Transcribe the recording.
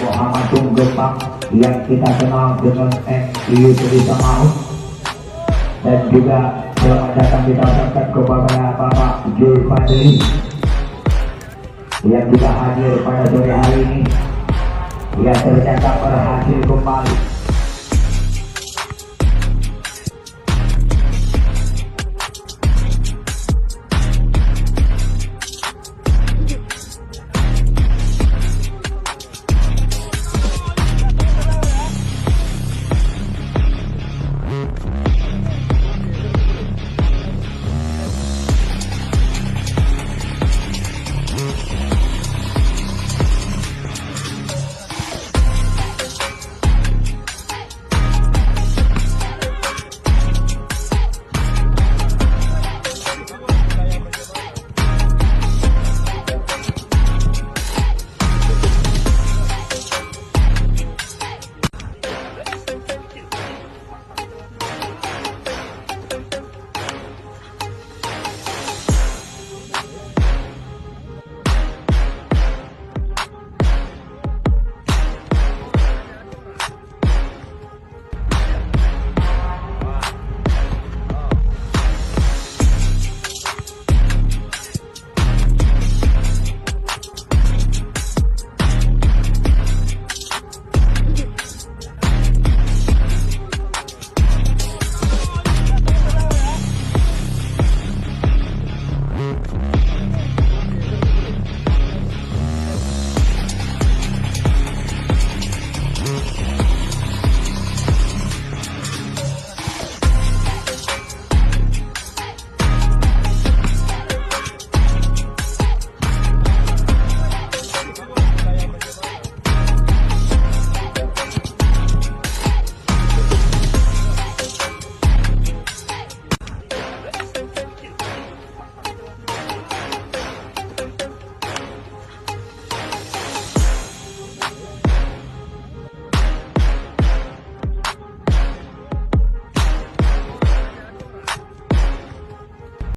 Muhammad Tunggepang yang kita kenal dengan MU Tulisan Mau, dan juga selamat datang kita ucapkan kepada Bapak Jul Fadli yang juga hadir pada sore hari ini. Ia ternyata berhasil kembali